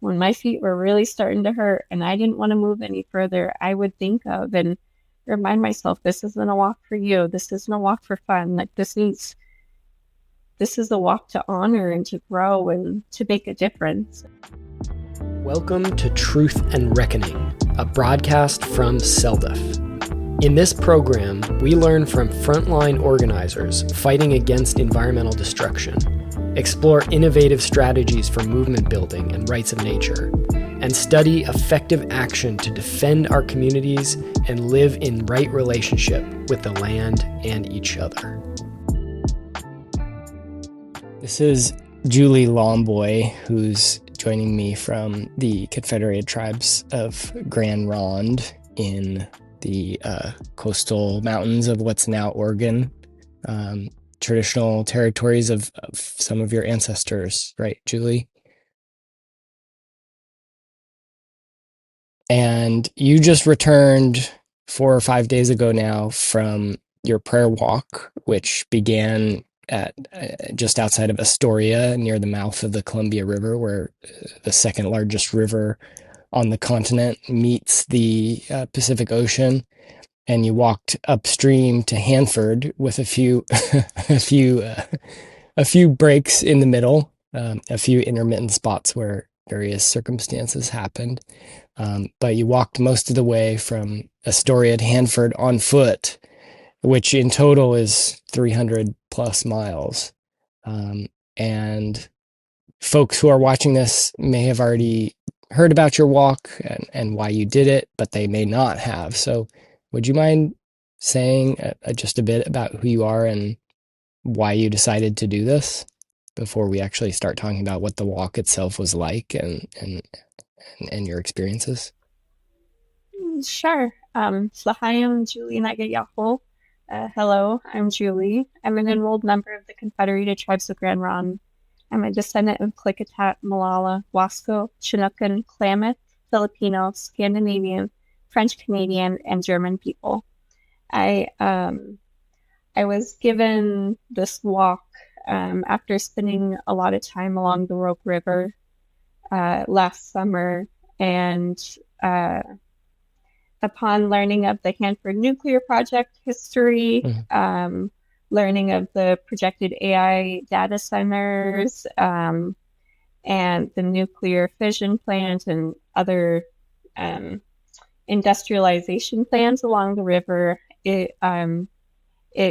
when my feet were really starting to hurt and I didn't want to move any further, I would think of and remind myself, this isn't a walk for you. This isn't a walk for fun. Like this is a walk to honor and to grow and to make a difference. Welcome to Truth and Reckoning, a broadcast from CELDF. In this program, we learn from frontline organizers fighting against environmental destruction, explore innovative strategies for movement building and rights of nature, and study effective action to defend our communities and live in right relationship with the land and each other. This is Djuli Lomboy, who's joining me from the Confederated Tribes of Grand Ronde in the coastal mountains of what's now Oregon, traditional territories of some of your ancestors, right, Djuli? And you just returned 4 or 5 days ago now from your prayer walk, which began at just outside of Astoria, near the mouth of the Columbia River, where the second largest river on the continent meets the Pacific Ocean. And you walked upstream to Hanford with a few breaks in the middle, a few intermittent spots where various circumstances happened. But you walked most of the way from Astoria to Hanford on foot, which in total is 300 plus miles. And folks who are watching this may have already heard about your walk and why you did it, but they may not have. So would you mind saying just a bit about who you are and why you decided to do this before we actually start talking about what the walk itself was like and your experiences? Sure. So hi, I'm Djuli Lomboy. Hello, I'm Djuli. I'm an enrolled member of the Confederated Tribes of Grand Ronde. I'm a descendant of Klickitat, Molalla, Wasco, Chinookan, Klamath, Filipino, Scandinavian, French Canadian, and German people. I was given this walk after spending a lot of time along the Rogue River last summer, and upon learning of the Hanford nuclear project history, learning of the projected AI data centers, and the nuclear fission plant and other industrialization plans along the river, it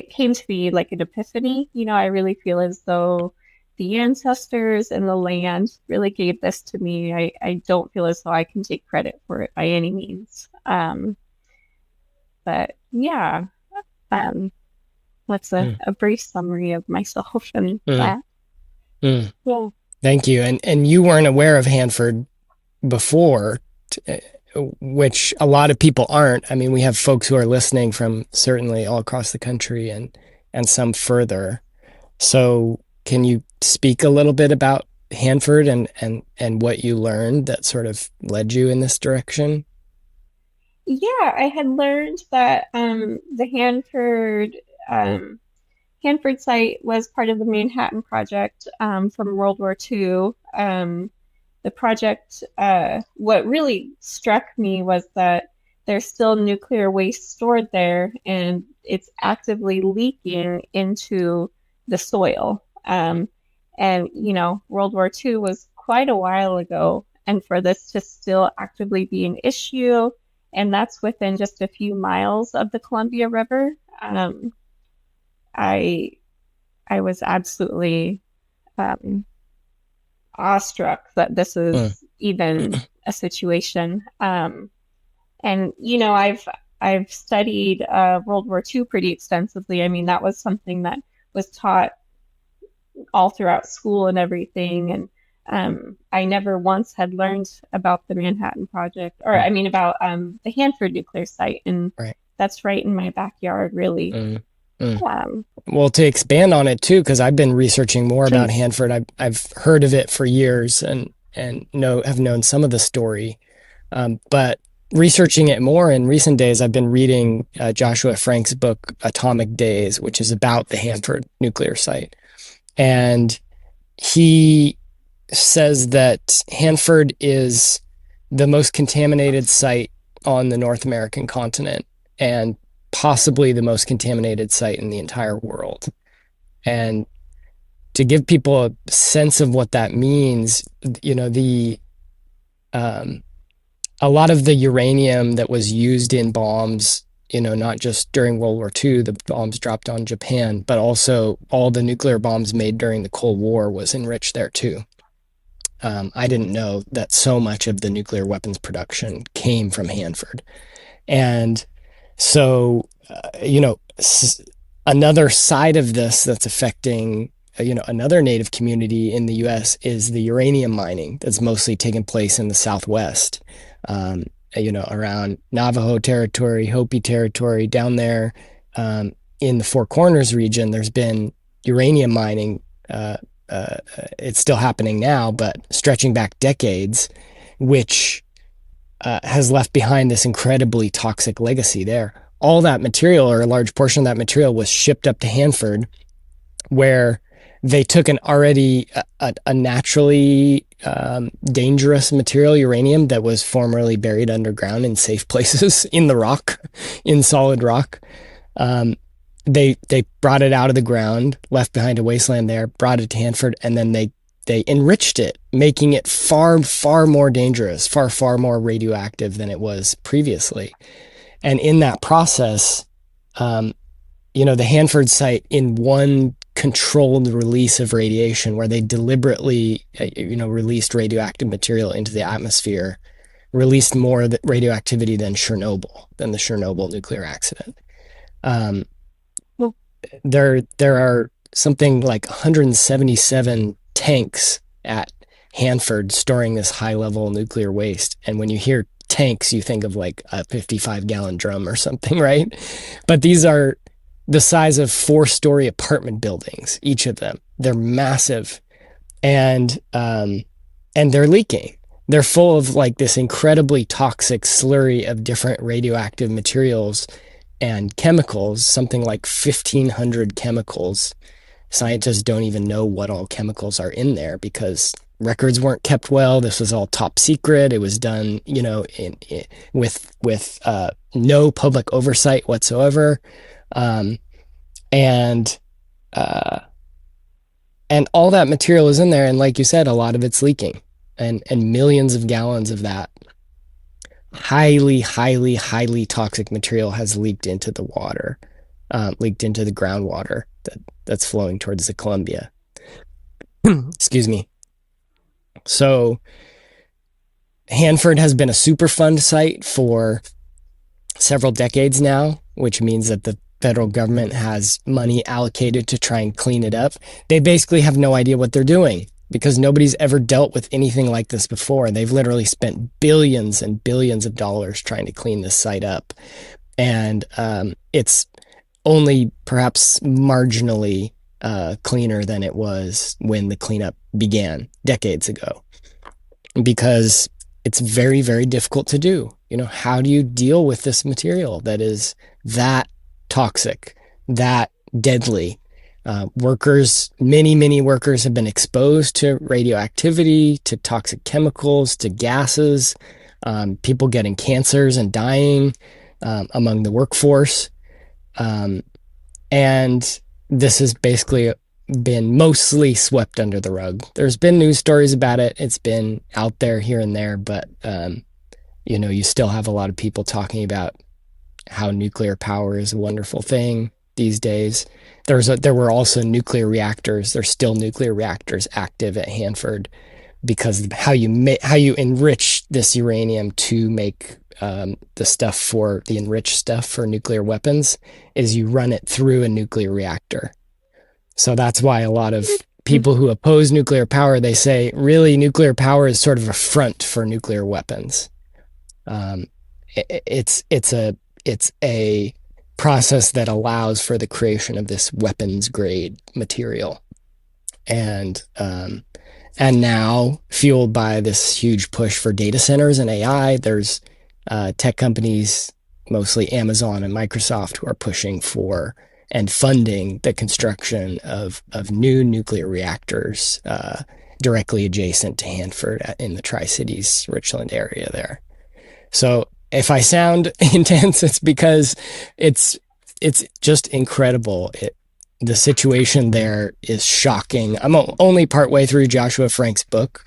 came to be like an epiphany. You know, I really feel as though the ancestors and the land really gave this to me. I don't feel as though I can take credit for it by any means. But yeah, that's a brief summary of myself and that. Yeah. Thank you. And you weren't aware of Hanford before, which a lot of people aren't. I mean, we have folks who are listening from certainly all across the country and some further. So can you speak a little bit about Hanford and what you learned that sort of led you in this direction? Yeah, I had learned that the Hanford site was part of the Manhattan Project from World War II. The project, what really struck me was that there's still nuclear waste stored there and it's actively leaking into the soil. And, you know, World War II was quite a while ago, and for this to still actively be an issue, and that's within just a few miles of the Columbia River, I was absolutely awestruck that this is even a situation. And you know, I've studied World War II pretty extensively. I mean, that was something that was taught all throughout school and everything. And I never once had learned about the Manhattan Project, or I mean about the Hanford nuclear site, and that's right in my backyard, really. Well, to expand on it too, because I've been researching more about Hanford. I've heard of it for years and have known some of the story, but researching it more in recent days, I've been reading Joshua Frank's book Atomic Days, which is about the Hanford nuclear site, and he says that Hanford is the most contaminated site on the North American continent and possibly the most contaminated site in the entire world. And to give people a sense of what that means, the a lot of the uranium that was used in bombs, not just during World War II, the bombs dropped on Japan, but also all the nuclear bombs made during the Cold War was enriched there too. I didn't know that so much of the nuclear weapons production came from Hanford. And so, another side of this that's affecting, another native community in the US is the uranium mining that's mostly taking place in the Southwest, around Navajo territory, Hopi territory, down there in the Four Corners region. There's been uranium mining. It's still happening now, but stretching back decades, which has left behind this incredibly toxic legacy there. All that material, or a large portion of that material, was shipped up to Hanford, where they took an already a naturally dangerous material, uranium, that was formerly buried underground in safe places in the rock, in solid rock. They brought it out of the ground, left behind a wasteland there, brought it to Hanford, and then they enriched it, making it far, far more dangerous, far, far more radioactive than it was previously. And in that process, the Hanford site, in one controlled release of radiation, where they deliberately, released radioactive material into the atmosphere, released more radioactivity than the Chernobyl nuclear accident. There are something like 177 tanks at Hanford storing this high-level nuclear waste. And when you hear tanks, you think of like a 55-gallon drum or something, right? But these are the size of 4-story apartment buildings, each of them. They're massive, and they're leaking. They're full of like this incredibly toxic slurry of different radioactive materials and chemicals, something like 1,500 chemicals. Scientists don't even know what all chemicals are in there because records weren't kept well. This was all top secret. It was done, with no public oversight whatsoever. And all that material is in there. And like you said, a lot of it's leaking, and millions of gallons of that highly, highly, highly toxic material has leaked into the water, leaked into the groundwater that's flowing towards the Columbia. Excuse me. So Hanford has been a Superfund site for several decades now, which means that the federal government has money allocated to try and clean it up. They basically have no idea what they're doing because nobody's ever dealt with anything like this before. They've literally spent billions and billions of dollars trying to clean this site up. And it's only perhaps marginally cleaner than it was when the cleanup began decades ago, because it's very, very difficult to do. How do you deal with this material that is that toxic, that deadly? Many workers have been exposed to radioactivity, to toxic chemicals, to gases, people getting cancers and dying among the workforce. And this has basically been mostly swept under the rug. There's been news stories about it. It's been out there here and there, but you still have a lot of people talking about how nuclear power is a wonderful thing these days. There were also nuclear reactors. There's still nuclear reactors active at Hanford because of how you enrich this uranium to make the enriched stuff for nuclear weapons is you run it through a nuclear reactor. So that's why a lot of people who oppose nuclear power, they say, really, nuclear power is sort of a front for nuclear weapons. It's a process that allows for the creation of this weapons grade material. And now, fueled by this huge push for data centers and AI, there's tech companies, mostly Amazon and Microsoft, who are pushing for and funding the construction of new nuclear reactors directly adjacent to Hanford in the Tri-Cities, Richland area there. So if I sound intense, it's because it's just incredible. The situation there is shocking. I'm only partway through Joshua Frank's book.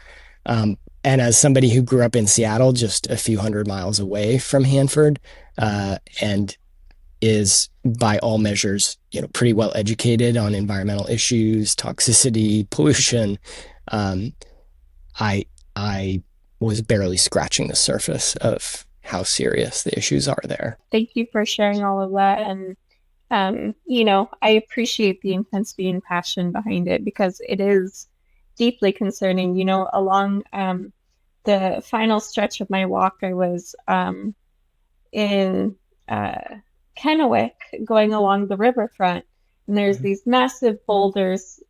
And as somebody who grew up in Seattle, just a few hundred miles away from Hanford, and is by all measures, pretty well educated on environmental issues, toxicity, pollution, I was barely scratching the surface of how serious the issues are there. Thank you for sharing all of that. And, I appreciate the intensity and passion behind it because it is deeply concerning. Along the final stretch of my walk, I was in Kennewick going along the riverfront, and there's these massive boulders,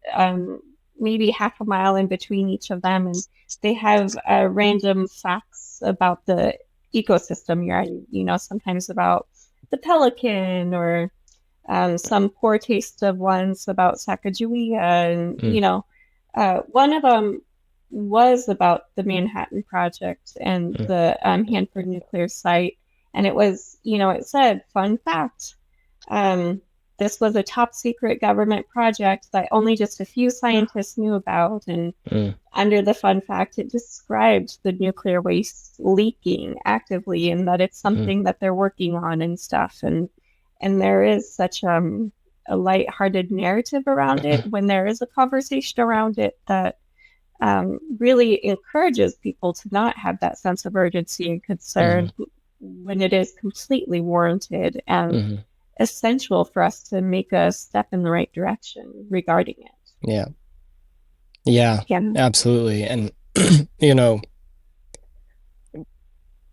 maybe half a mile in between each of them, and they have random facts about the ecosystem you're in, sometimes about the pelican or some poor taste of ones about Sacagawea. And, one of them was about the Manhattan Project and the Hanford nuclear site. And it was, it said, fun fact, this was a top secret government project that only just a few scientists knew about. And under the fun fact, it described the nuclear waste leaking actively and that it's something that they're working on and stuff. And there is such a lighthearted narrative around it when there is a conversation around it that really encourages people to not have that sense of urgency and concern when it is completely warranted and essential for us to make a step in the right direction regarding it. Yeah, absolutely. And,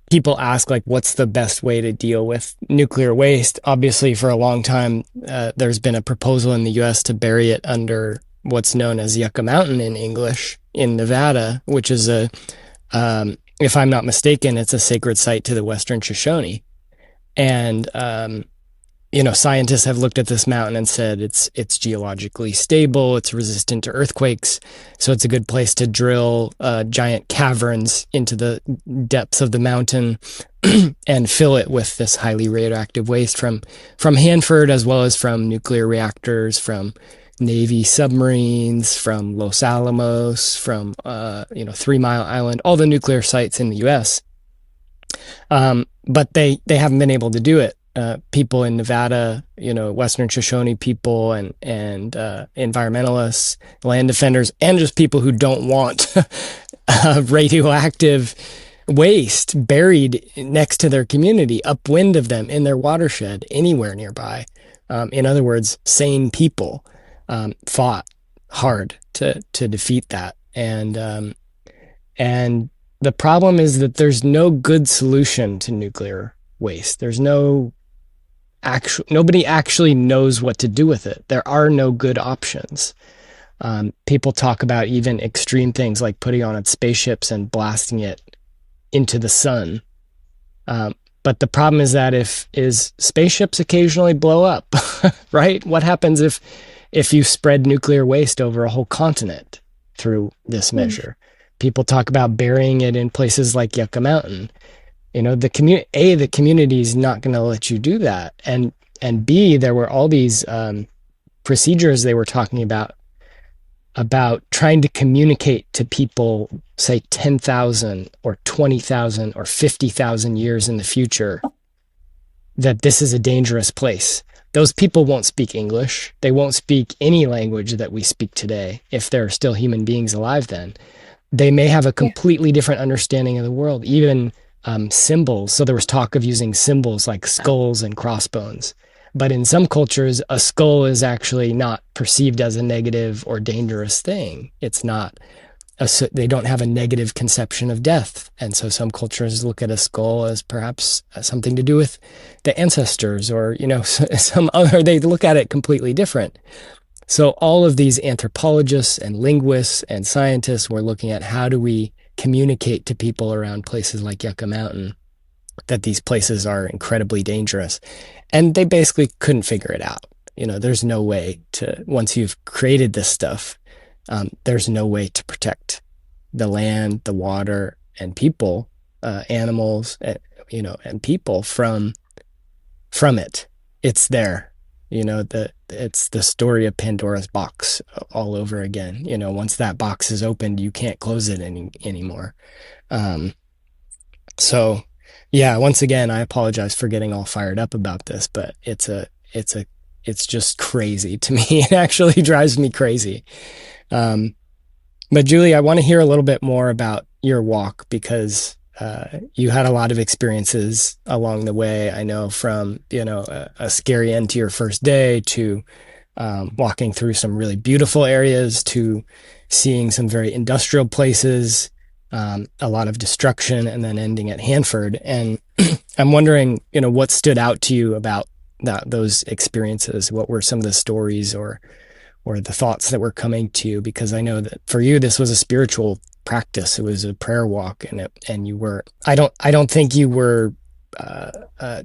people ask, like, what's the best way to deal with nuclear waste? Obviously, for a long time, there's been a proposal in the U.S. to bury it under what's known as Yucca Mountain in English in Nevada, which is if I'm not mistaken, it's a sacred site to the Western Shoshone. And, scientists have looked at this mountain and said it's geologically stable, it's resistant to earthquakes, so it's a good place to drill giant caverns into the depths of the mountain and fill it with this highly radioactive waste from Hanford, as well as from nuclear reactors, from Navy submarines, from Los Alamos, from 3 Mile Island, all the nuclear sites in the U.S. But they haven't been able to do it. People in Nevada, Western Shoshone people and environmentalists, land defenders, and just people who don't want radioactive waste buried next to their community, upwind of them, in their watershed, anywhere nearby. In other words, sane people fought hard to defeat that. And the problem is that there's no good solution to nuclear waste. There's nobody actually knows what to do with it. There are no good options. People talk about even extreme things like putting on spaceships and blasting it into the sun. But the problem is that if spaceships occasionally blow up, right? What happens if you spread nuclear waste over a whole continent through this measure? People talk about burying it in places like Yucca Mountain. The community is not going to let you do that. And B, there were all these procedures they were talking about trying to communicate to people, say 10,000 or 20,000 or 50,000 years in the future, that this is a dangerous place. Those people won't speak English. They won't speak any language that we speak today, if there are still human beings alive then. They may have a completely different understanding of the world, even symbols. So there was talk of using symbols like skulls and crossbones. But in some cultures, a skull is actually not perceived as a negative or dangerous thing. It's not. They don't have a negative conception of death. And so some cultures look at a skull as perhaps something to do with the ancestors, or, some other, they look at it completely different. So all of these anthropologists and linguists and scientists were looking at how do we communicate to people around places like Yucca Mountain that these places are incredibly dangerous. And they basically couldn't figure it out. There's no way to, once you've created this stuff, there's no way to protect the land, the water, and people, animals, and people from it. It's there. It's the story of Pandora's box all over again. Once that box is opened, you can't close it anymore. Um, so yeah, once again, I apologize for getting all fired up about this, but it's just crazy to me. It actually drives me crazy. Um, but Djuli, I want to hear a little bit more about your walk because you had a lot of experiences along the way. I know from a scary end to your first day to walking through some really beautiful areas to seeing some very industrial places, a lot of destruction, and then ending at Hanford. And I'm wondering, what stood out to you about those experiences? What were some of the stories or the thoughts that were coming to you? Because I know that for you, this was a spiritual practice. It was a prayer walk, and you were. I don't think you were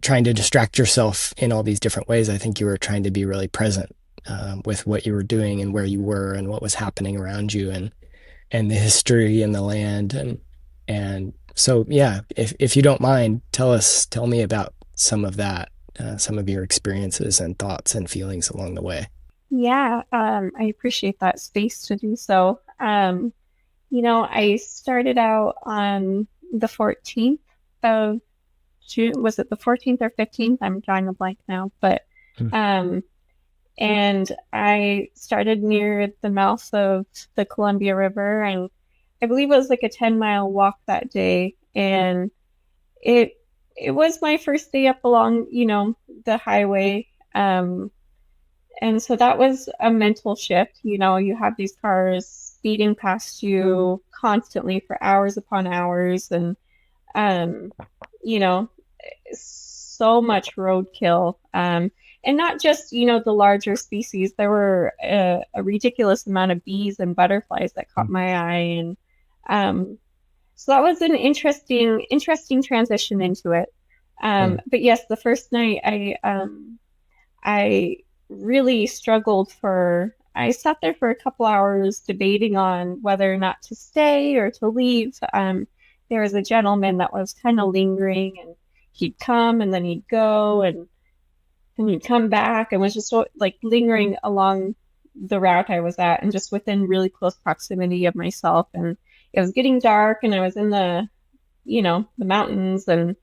trying to distract yourself in all these different ways. I think you were trying to be really present with what you were doing and where you were and what was happening around you and the history and the land and so yeah. If you don't mind, tell me about some of that, some of your experiences and thoughts and feelings along the way. Yeah, I appreciate that space to do so. I started out on the 14th of June. Was it the 14th or 15th? I'm drawing a blank now, but um, and I started near the mouth of the Columbia River, and I believe it was like a 10-mile walk that day, and it it was my first day up along, the highway. And so that was a mental shift. You have these cars speeding past you constantly for hours upon hours, and um, you know, so much roadkill. And not just, the larger species. There were a ridiculous amount of bees and butterflies that caught my eye, and um, so that was an interesting transition into it. But yes, the first night I really struggled for. I sat there for a couple hours debating on whether or not to stay or to leave. There was a gentleman that was kind of lingering, and he'd come and then he'd go, and he'd come back, and was just like lingering along the route I was at, and just within really close proximity of myself. And it was getting dark, and I was in the mountains, and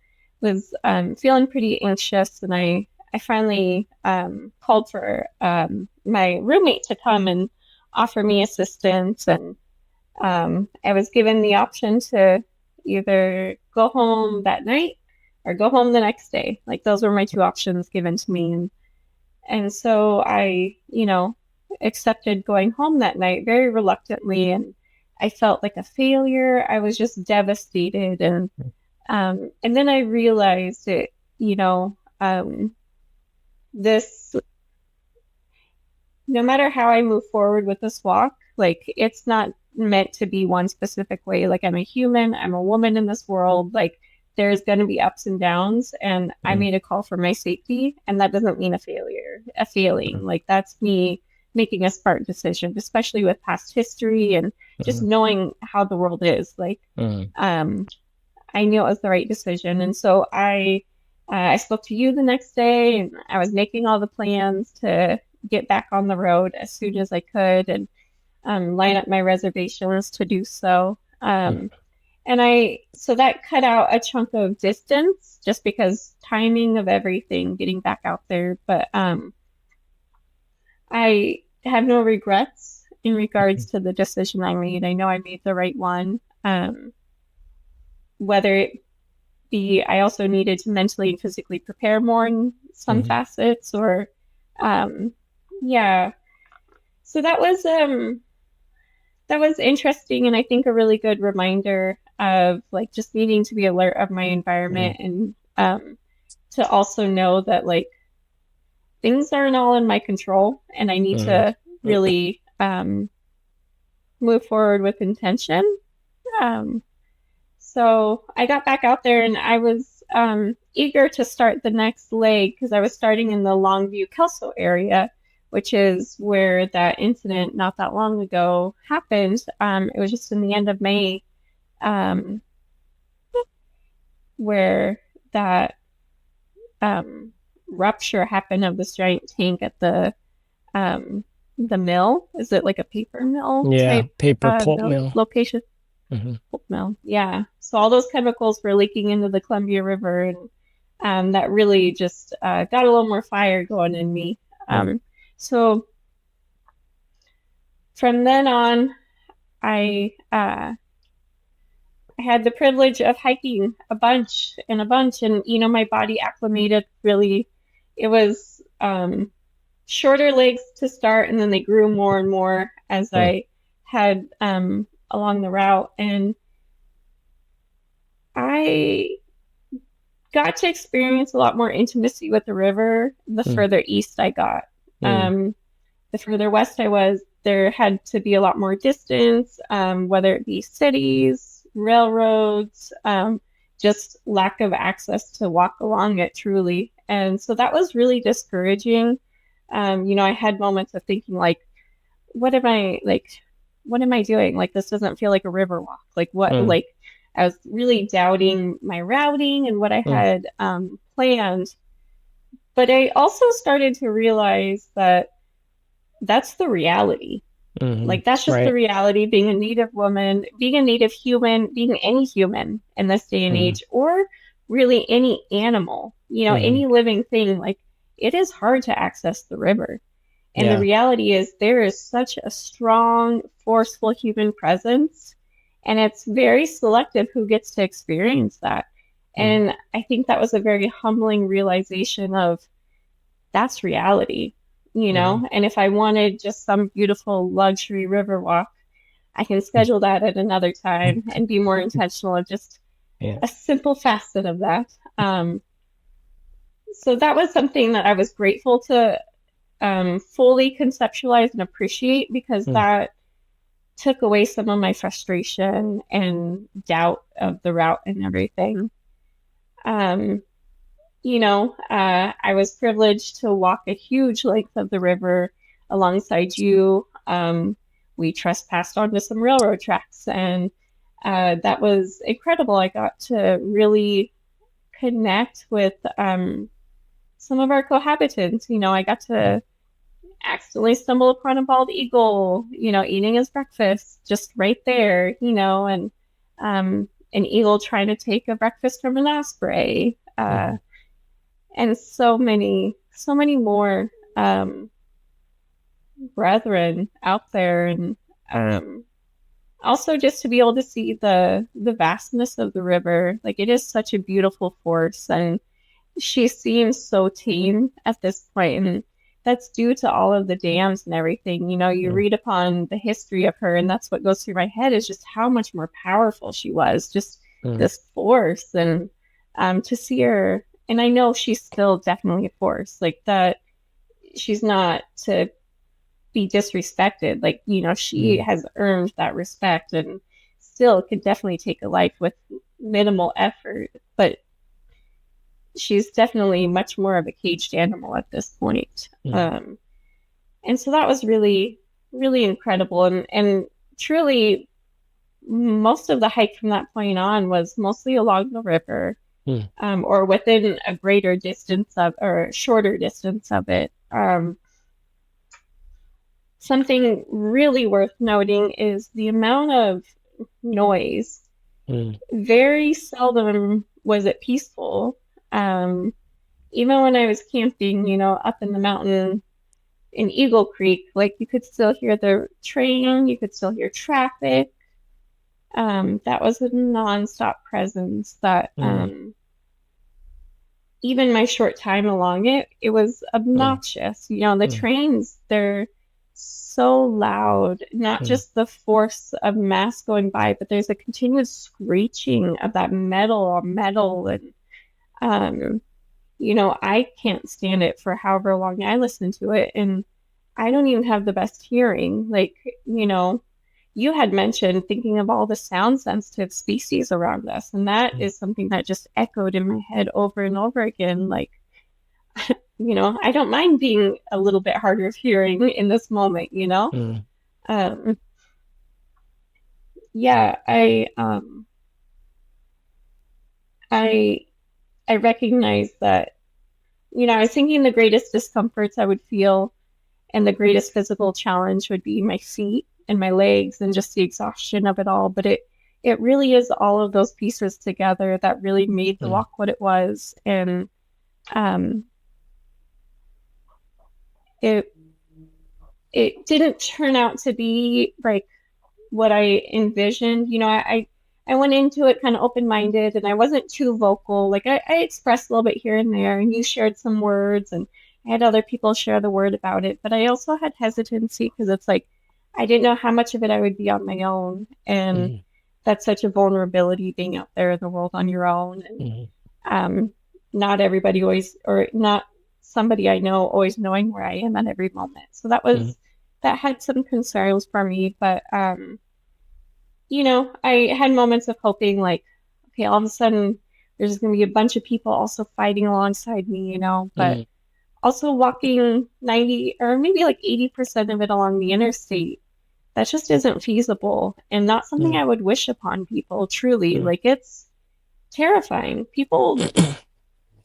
was feeling pretty anxious. And I finally called for my roommate to come and offer me assistance. And I was given the option to either go home that night or go home the next day. Like, those were my two options given to me. And so I, accepted going home that night very reluctantly. And I felt like a failure. I was just devastated. And then I realized it, this, no matter how I move forward with this walk, like, it's not meant to be one specific way. Like, I'm a human, I'm a woman in this world. Like, there's going to be ups and downs, and I made a call for my safety, and that doesn't mean a failing. Like, that's me making a smart decision, especially with past history and just knowing how the world is. Like, I knew it was the right decision. And so I spoke to you the next day, and I was making all the plans to get back on the road as soon as I could, and line up my reservations to do so. So that cut out a chunk of distance just because timing of everything, getting back out there. But I have no regrets in regards to the decision I made. I know I made the right one. Whether it be, I also needed to mentally and physically prepare more in some facets, or yeah. So that was interesting, and I think a really good reminder of, like, just needing to be alert of my environment, and to also know that, like, things aren't all in my control, and I need to really move forward with intention. So I got back out there, and I was eager to start the next leg because I was starting in the Longview Kelso area, which is where that incident not that long ago happened. It was just in the end of May, um, where that rupture happened of this giant tank at the mill. Is it like a paper mill Yeah, type paper pulp mill mill. location? Hmm. Pulp mill, yeah. So all those chemicals were leaking into the Columbia River, and that really just got a little more fire going in me. So from then on, I had the privilege of hiking a bunch, and my body acclimated really. It was shorter legs to start, and then they grew more and more as I had along the route, and I got to experience a lot more intimacy with the river the further east I got. The further west I was, there had to be a lot more distance, whether it be cities, railroads, just lack of access to walk along it truly. And so that was really discouraging. I had moments of thinking like, what am I like, what am I doing? Like, this doesn't feel like a river walk. Like like I was really doubting my routing and what I had planned. But I also started to realize that that's the reality. Like, that's just the reality, being a Native woman, being a Native human, being any human in this day and age, or really any animal, any living thing. Like, it is hard to access the river. And the reality is there is such a strong, forceful human presence, and it's very selective who gets to experience that. And I think that was a very humbling realization of that's reality. And if I wanted just some beautiful luxury river walk, I can schedule that at another time and be more intentional of just a simple facet of that. So that was something that I was grateful to fully conceptualize and appreciate, because that took away some of my frustration and doubt of the route and everything. I was privileged to walk a huge length of the river alongside you. We trespassed onto some railroad tracks, and that was incredible. I got to really connect with some of our cohabitants. I got to accidentally stumble upon a bald eagle, eating his breakfast just right there, and an eagle trying to take a breakfast from an osprey. And so many more brethren out there, and also just to be able to see the vastness of the river. Like, it is such a beautiful force, and she seems so tame at this point, and that's due to all of the dams and everything. You read upon the history of her, and that's what goes through my head, is just how much more powerful she was, just this force. And to see her, and I know she's still definitely a force, like that. She's not to be disrespected. Like, she has earned that respect, and still could definitely take a life with minimal effort. But she's definitely much more of a caged animal at this point. And so that was really, really incredible. And truly, most of the hike from that point on was mostly along the river. Or within a greater distance of, or shorter distance of it. Something really worth noting is the amount of noise. Very seldom was it peaceful. Even when I was camping, up in the mountain in Eagle Creek, like, you could still hear the train, you could still hear traffic. That was a nonstop presence that even my short time along it was obnoxious. The trains, they're so loud, not just the force of mass going by, but there's a continuous screeching of that metal on metal. And, I can't stand it for however long I listen to it. And I don't even have the best hearing. Like, you had mentioned thinking of all the sound sensitive species around us, and that is something that just echoed in my head over and over again. Like, I don't mind being a little bit harder of hearing in this moment, you know? Mm, Um, yeah, I I recognize that, I was thinking the greatest discomforts I would feel and the greatest physical challenge would be my feet and my legs and just the exhaustion of it all. But it really is all of those pieces together that really made the mm, walk what it was. And um, it it didn't turn out to be like what I envisioned. I went into it kind of open-minded and I wasn't too vocal. Like I expressed a little bit here and there, and you shared some words, and I had other people share the word about it. But I also had hesitancy because it's like I didn't know how much of it I would be on my own. And mm, that's such a vulnerability being out there in the world on your own. And mm, um, not everybody always, or not somebody I know always knowing where I am at every moment. So mm, that had some concerns for me, but I had moments of hoping like, okay, all of a sudden there's going to be a bunch of people also fighting alongside me, but mm, also walking 90 or maybe like 80% of it along the interstate. That just isn't feasible and not something mm, I would wish upon people, truly. mm, Like it's terrifying. People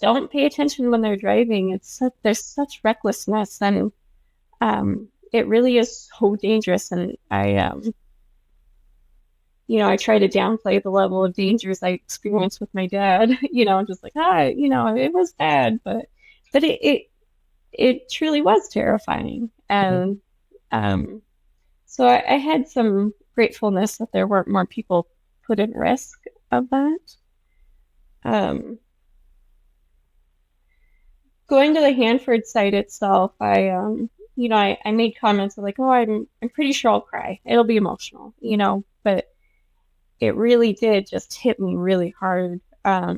don't pay attention when they're driving. There's such recklessness and it really is so dangerous. And I try to downplay the level of dangers I experienced with my dad, just like, it was bad, but it truly was terrifying. mm, And so I had some gratefulness that there weren't more people put at risk of that. Um, Going to the Hanford site itself, I made comments like, oh, I'm pretty sure I'll cry. It'll be emotional, but it really did just hit me really hard. I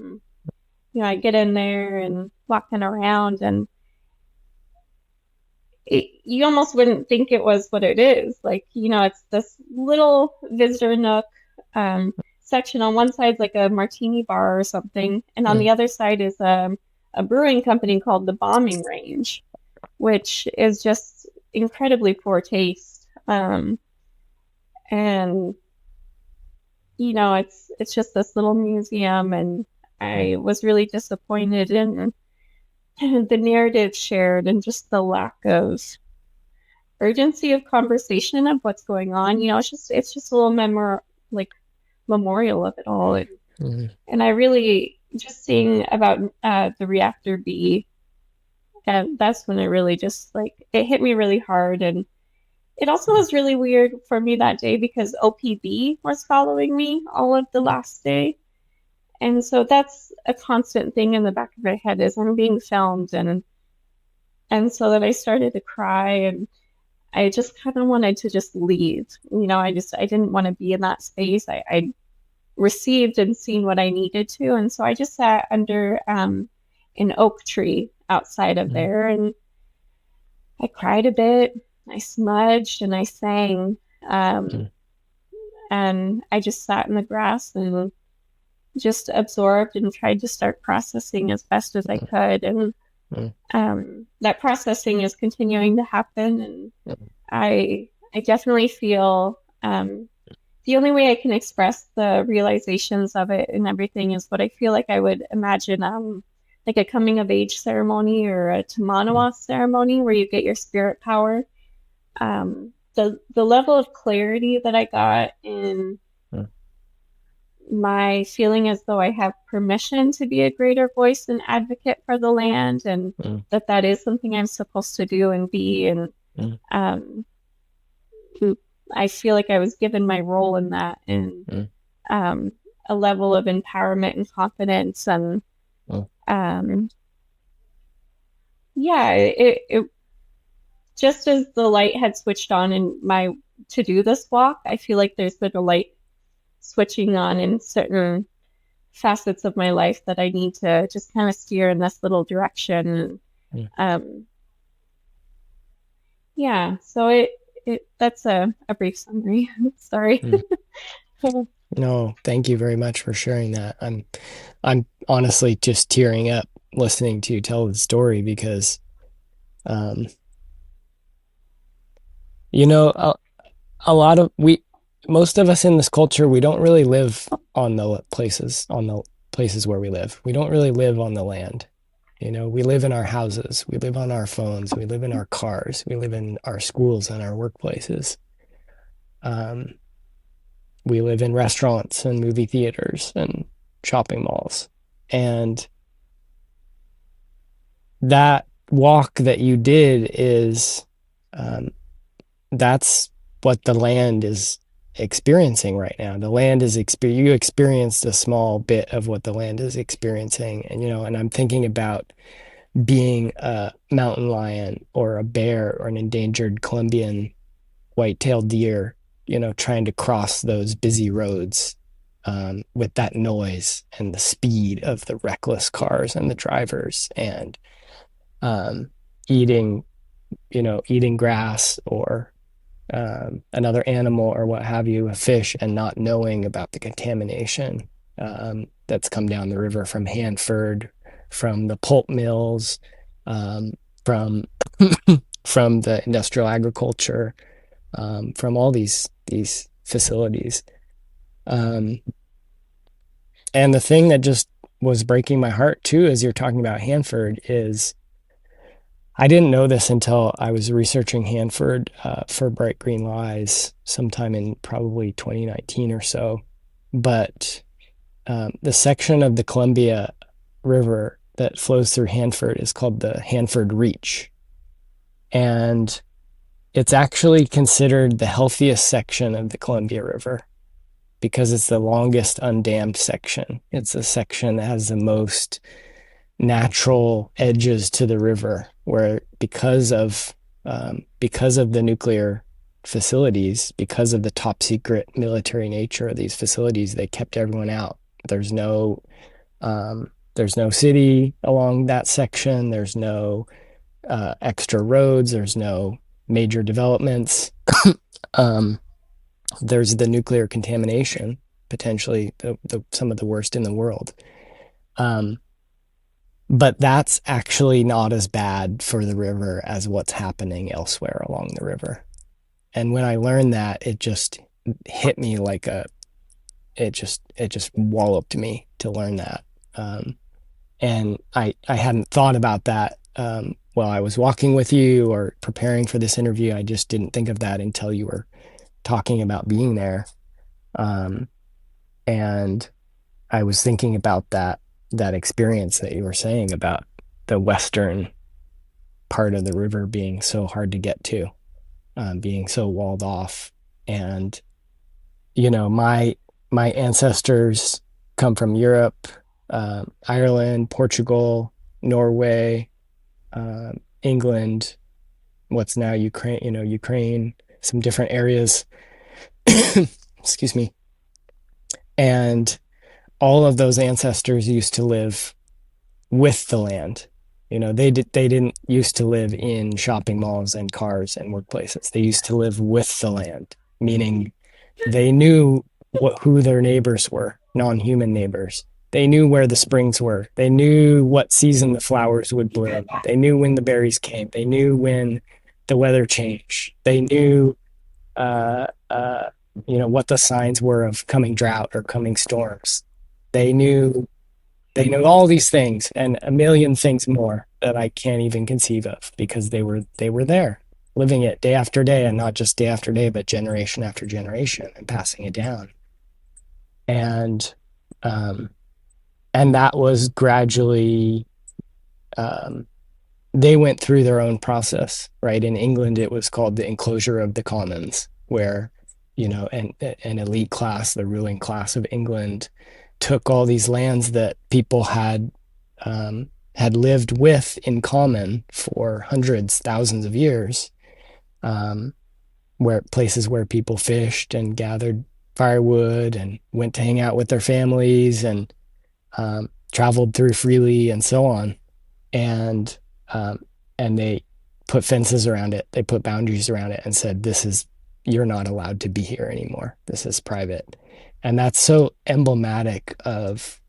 get in there and walking around, and you almost wouldn't think it was what it is. Like, it's this little visitor nook section. On one side is like a martini bar or something, and on mm, the other side is a brewing company called the Bombing Range, which is just incredibly poor taste. And it's just this little museum, and mm, I was really disappointed in the narrative shared and just the lack of urgency of conversation of what's going on. It's just a little like memorial of it all, mm, and I really just seeing about the reactor B, and that's when it really just like it hit me really hard. And it also was really weird for me that day because OPB was following me all of the last day. And so that's a constant thing in the back of my head is I'm being filmed, and so then I started to cry, and I just kind of wanted to just leave. I didn't want to be in that space. I received and seen what I needed to, and so I just sat under an oak tree outside of mm, there, and I cried a bit. I smudged and I sang, um, mm, and I just sat in the grass and just absorbed and tried to start processing as best as I could. And mm, that processing is continuing to happen. And mm, I definitely feel the only way I can express the realizations of it and everything is what I feel like I would imagine like a coming of age ceremony or a mm, Tamanawa ceremony where you get your spirit power. The level of clarity that I got in mm, my feeling as though I have permission to be a greater voice and advocate for the land, and mm, that is something I'm supposed to do and be. And mm, um, I feel like I was given my role in that, and mm, um, a level of empowerment and confidence. And mm, um, yeah, it just as the light had switched on in my to do this walk, I feel like there's been a light switching on in certain facets of my life that I need to just kind of steer in this little direction. mm, Um, yeah, so it that's a brief summary. Sorry. mm. No, thank you very much for sharing that. I'm honestly just tearing up listening to you tell the story because, um, you know, a lot of most of us in this culture, we don't really live on the places where we live. We don't really live on the land. You know, we live in our houses, we live on our phones, we live in our cars, we live in our schools and our workplaces. Um, we live in restaurants and movie theaters and shopping malls. And that walk that you did is, um, that's what the land is experiencing right now. The land is you experienced a small bit of what the land is experiencing. And, you know, and I'm thinking about being a mountain lion or a bear or an endangered Colombian white-tailed deer, you know, trying to cross those busy roads, with that noise and the speed of the reckless cars and the drivers, and um, eating, you know, eating grass or another animal or what have you, a fish, and not knowing about the contamination that's come down the river from Hanford, from the pulp mills, um, from from the industrial agriculture, from all these facilities. Um, and the thing that just was breaking my heart too, as you're talking about Hanford, is I didn't know this until I was researching Hanford for Bright Green Lies sometime in probably 2019 or so. But the section of the Columbia River that flows through Hanford is called the Hanford Reach. And it's actually considered the healthiest section of the Columbia River because it's the longest undammed section. It's a section that has the most natural edges to the river, where because of the nuclear facilities, because of the top secret military nature of these facilities, they kept everyone out. There's no city along that section. There's no extra roads. There's no major developments. There's the nuclear contamination, potentially some of the worst in the world. But that's actually not as bad for the river as what's happening elsewhere along the river. And when I learned that, it just hit me like it just walloped me to learn that. And I hadn't thought about that while I was walking with you or preparing for this interview. I just didn't think of that until you were talking about being there. And I was thinking about that experience that you were saying about the western part of the river being so hard to get to, being so walled off. And, you know, my ancestors come from Europe, Ireland, Portugal, Norway, England, what's now Ukraine, some different areas. Excuse me. And all of those ancestors used to live with the land. You know, they didn't used to live in shopping malls and cars and workplaces. They used to live with the land, meaning they knew who their neighbors were, non-human neighbors. They knew where the springs were. They knew what season the flowers would bloom. They knew when the berries came. They knew when the weather changed. They knew what the signs were of coming drought or coming storms. They knew all these things and a million things more that I can't even conceive of, because they were there, living it day after day, and not just day after day, but generation after generation, and passing it down. And that was gradually, they went through their own process, right? In England, it was called the enclosure of the commons, where, you know, an elite class, the ruling class of England, took all these lands that people had lived with in common for hundreds, thousands of years, where places where people fished and gathered firewood and went to hang out with their families and traveled through freely and so on. And they put fences around it. They put boundaries around it and said, you're not allowed to be here anymore. This is private. And that's so emblematic of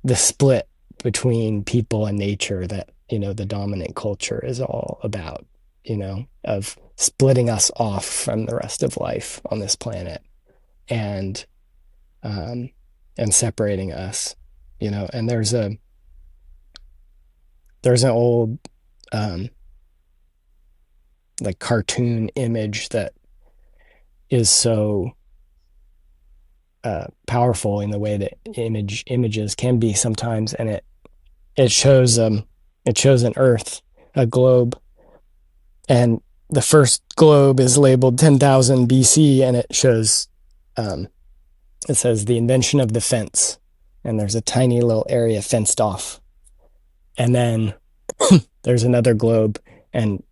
the split between people and nature that, the dominant culture is all about, of splitting us off from the rest of life on this planet, and um, and separating us, and there's an old um, like cartoon image that is so powerful in the way that images can be sometimes, and it shows an Earth, a globe, and the first globe is labeled 10,000 BC, and it says the invention of the fence, and there's a tiny little area fenced off, and then there's another globe, and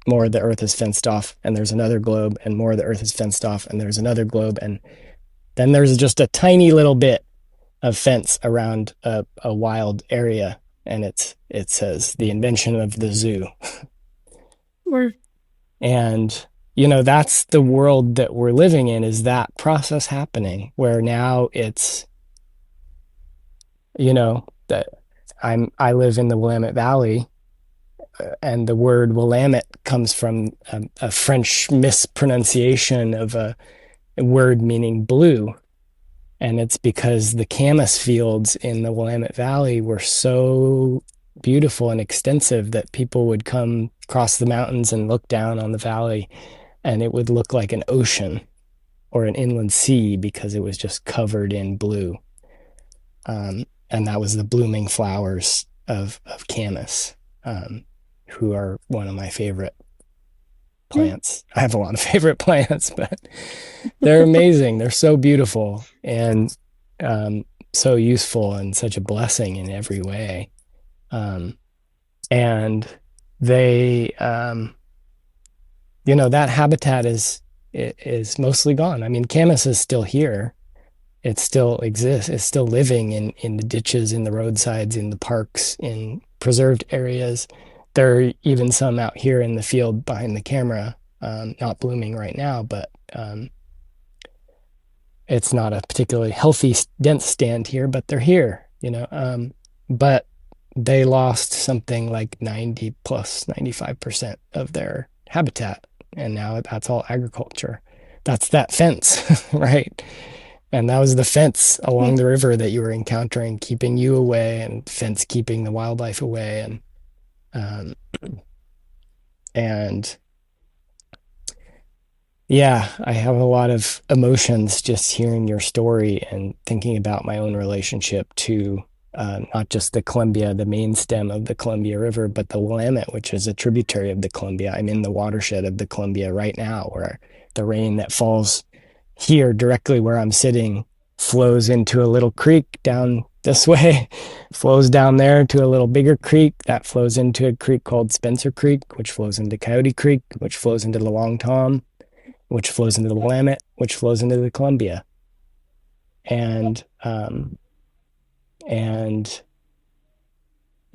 more of the Earth is fenced off, and there's another globe, and more of the Earth is fenced off, and there's another globe, and then there's just a tiny little bit of fence around a wild area, and it says the invention of the zoo. We're And that's the world that we're living in, is that process happening, where now it's, that I live in the Willamette Valley, and the word Willamette comes from a French mispronunciation of a word meaning blue. And it's because the camas fields in the Willamette Valley were so beautiful and extensive that people would come across the mountains and look down on the valley, and it would look like an ocean or an inland sea because it was just covered in blue. And that was the blooming flowers of camas, who are one of my favorite plants. I have a lot of favorite plants, but they're amazing. They're so beautiful and so useful and such a blessing in every way. And they, that habitat is mostly gone. I mean, camas is still here. It still exists. It's still living in the ditches, in the roadsides, in the parks, in preserved areas. There are even some out here in the field behind the camera, not blooming right now, but it's not a particularly healthy, dense stand here, but they're here, but they lost something like 95% of their habitat. And now that's all agriculture. That's that fence, right? And that was the fence along the river that you were encountering, keeping you away, and fence keeping the wildlife away. And yeah, I have a lot of emotions just hearing your story and thinking about my own relationship to not just the Columbia, the main stem of the Columbia River, but the Willamette, which is a tributary of the Columbia. I'm in the watershed of the Columbia right now, where the rain that falls here directly where I'm sitting flows into a little creek down this way, flows down there to a little bigger creek that flows into a creek called Spencer Creek, which flows into Coyote Creek, which flows into the Long Tom, which flows into the Willamette, which flows into the Columbia. And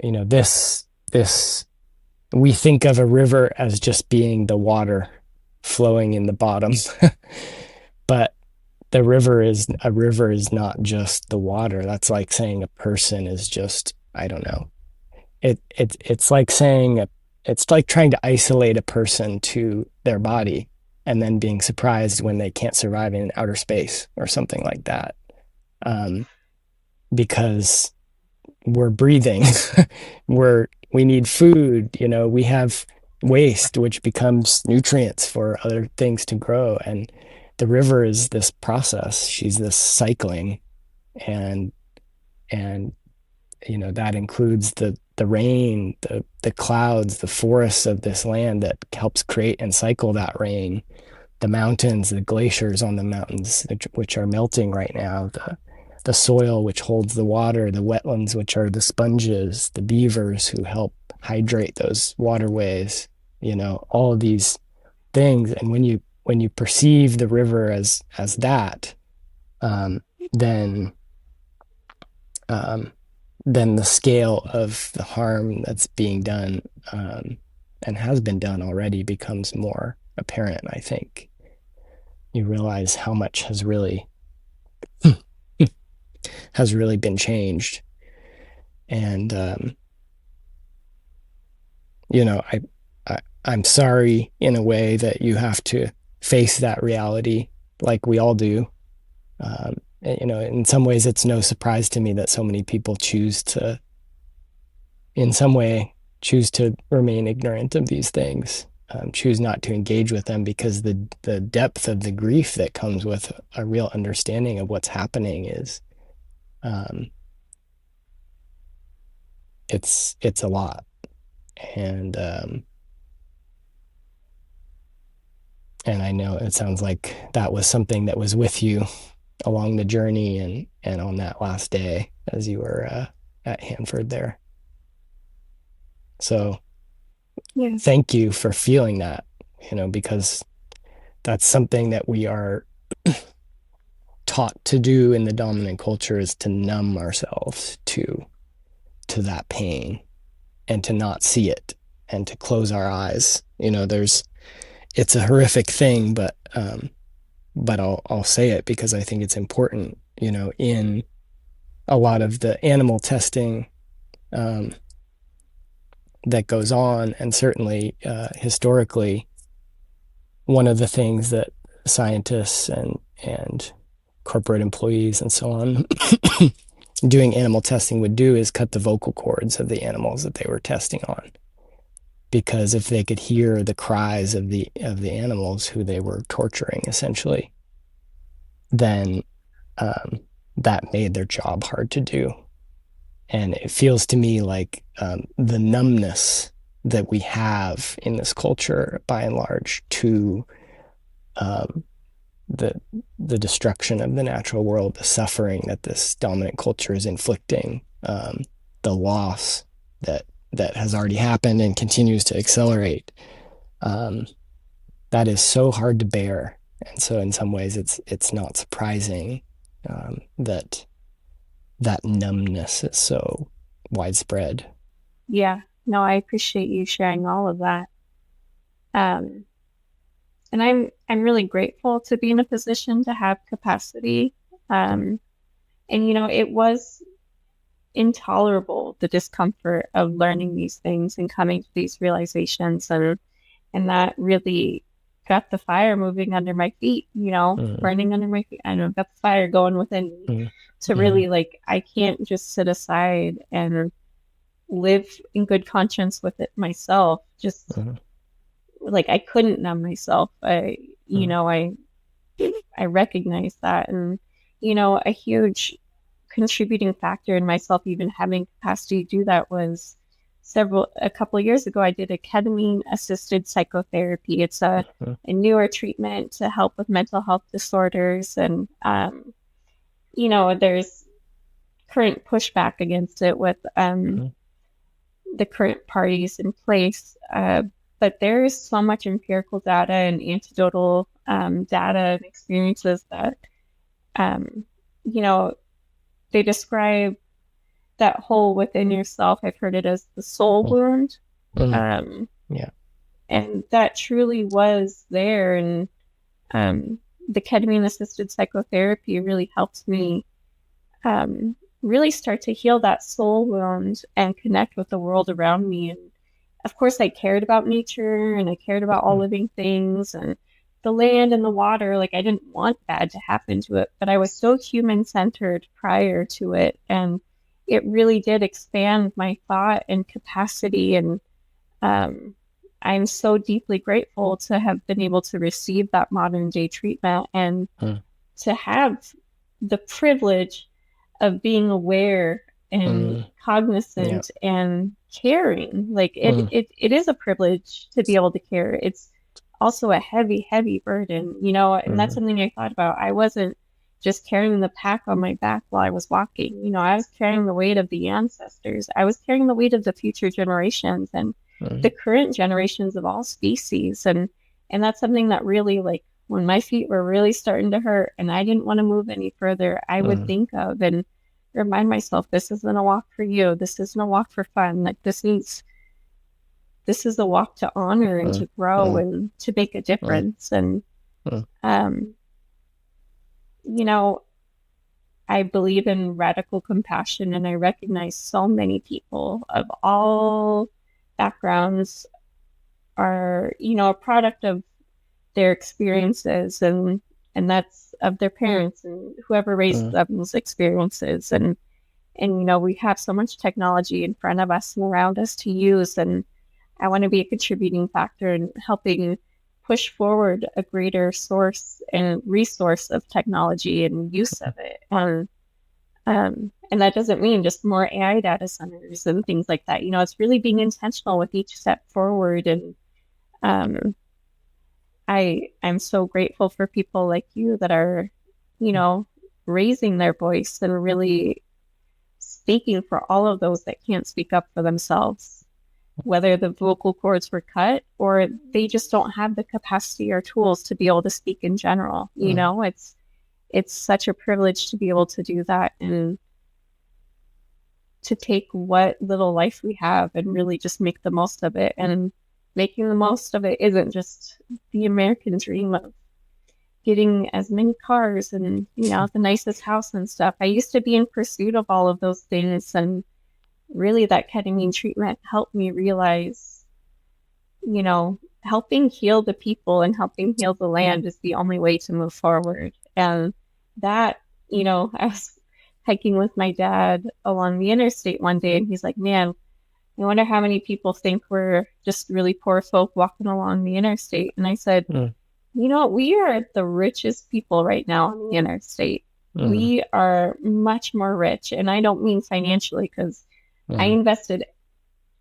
this we think of a river as just being the water flowing in the bottom. But a river is not just the water. That's like saying a person is just, I don't know. It's like saying it's like trying to isolate a person to their body and then being surprised when they can't survive in outer space or something like that. Because we're breathing, we need food, we have waste, which becomes nutrients for other things to grow. And the river is this process. She's this cycling, and that includes the rain, the clouds, the forests of this land that helps create and cycle that rain, the mountains, the glaciers on the mountains, which are melting right now, the soil which holds the water, the wetlands which are the sponges, the beavers who help hydrate those waterways, all of these things. And when you perceive the river as that, then the scale of the harm that's being done, and has been done already, becomes more apparent. I think you realize how much has really been changed. And you know, I'm sorry in a way that you have to face that reality, like we all do. You know, in some ways, it's no surprise to me that so many people choose to, in some way, choose to remain ignorant of these things, choose not to engage with them, because the depth of the grief that comes with a real understanding of what's happening is, it's a lot. And I know it sounds like that was something that was with you along the journey and on that last day as you were at Hanford there. So Yeah. thank you for feeling that, you know, because that's something that we are taught to do in the dominant culture, is to numb ourselves to that pain and to not see it and to close our eyes. You know, it's a horrific thing, but I'll say it because I think it's important. You know, in a lot of the animal testing that goes on, and certainly historically, one of the things that scientists and corporate employees and so on doing animal testing would do is cut the vocal cords of the animals that they were testing on, because if they could hear the cries of the animals who they were torturing, essentially, then that made their job hard to do. And it feels to me like the numbness that we have in this culture, by and large, to the destruction of the natural world, the suffering that this dominant culture is inflicting, the loss that has already happened and continues to accelerate, that is so hard to bear. And so in some ways it's not surprising that numbness is so widespread. Yeah. No, I appreciate you sharing all of that. And I'm really grateful to be in a position to have capacity. And you know, it was intolerable, the discomfort of learning these things and coming to these realizations, and that really got the fire moving under my feet, you know, burning under my feet. I know, got the fire going within me to really, like, I can't just sit aside and live in good conscience with it myself. Just like, I couldn't numb myself. You know, I recognize that. And, you know, a huge contributing factor in myself even having capacity to do that was a couple of years ago, I did a ketamine assisted psychotherapy. It's a newer treatment to help with mental health disorders. And, you know, there's current pushback against it with the current parties in place. But there is so much empirical data and anecdotal data and experiences that, you know, they describe that hole within yourself. I've heard it as the soul wound. Yeah. And that truly was there. And the ketamine assisted psychotherapy really helped me really start to heal that soul wound and connect with the world around me. And of course, I cared about nature and I cared about all living things and the land and the water. Like, I didn't want bad to happen to it, but I was so human-centered prior to it. And it really did expand my thought and capacity. And I'm so deeply grateful to have been able to receive that modern day treatment and to have the privilege of being aware and cognizant and caring. Like, it is a privilege to be able to care. It's also a heavy, heavy burden, you know, and that's something I thought about. I wasn't just carrying the pack on my back while I was walking. You know, I was carrying the weight of the ancestors. I was carrying the weight of the future generations and the current generations of all species. And that's something that really, like, when my feet were really starting to hurt and I didn't want to move any further, I would think of and remind myself, this isn't a walk for you. This isn't a walk for fun. Like, this is a walk to honor and to grow and to make a difference. And, you know, I believe in radical compassion, and I recognize so many people of all backgrounds are, a product of their experiences, and that's of their parents and whoever raised them's experiences. And we have so much technology in front of us and around us to use, and I want to be a contributing factor in helping push forward a greater source and resource of technology and use of it. And that doesn't mean just more AI data centers and things like that. It's really being intentional with each step forward. And I'm so grateful for people like you that are, raising their voice and really speaking for all of those that can't speak up for themselves, whether the vocal cords were cut or they just don't have the capacity or tools to be able to speak in general. It's such a privilege to be able to do that and to take what little life we have and really just make the most of it. And making the most of it isn't just the American dream of getting as many cars and, the nicest house and stuff. I used to be in pursuit of all of those things, and really that ketamine treatment helped me realize, helping heal the people and helping heal the land is the only way to move forward. And that, I was hiking with my dad along the interstate one day, and he's like, man, I wonder how many people think we're just really poor folk walking along the interstate. And I said, we are the richest people right now on the interstate. We are much more rich. And I don't mean financially, because I invested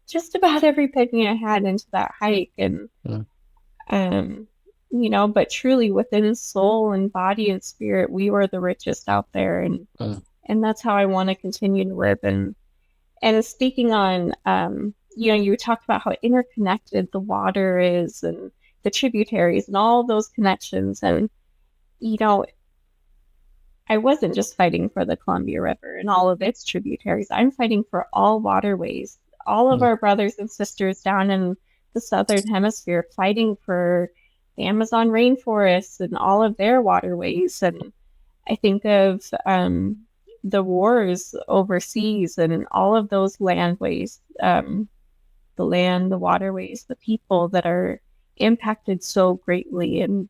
just about every penny I had into that hike. And, but truly within soul and body and spirit, we were the richest out there. And that's how I want to continue to live. And speaking on, you talked about how interconnected the water is and the tributaries and all those connections. And, I wasn't just fighting for the Columbia River and all of its tributaries. I'm fighting for all waterways, all of our brothers and sisters down in the Southern Hemisphere, fighting for the Amazon rainforests and all of their waterways. And I think of the wars overseas and all of those landways, the land, the waterways, the people that are impacted so greatly. And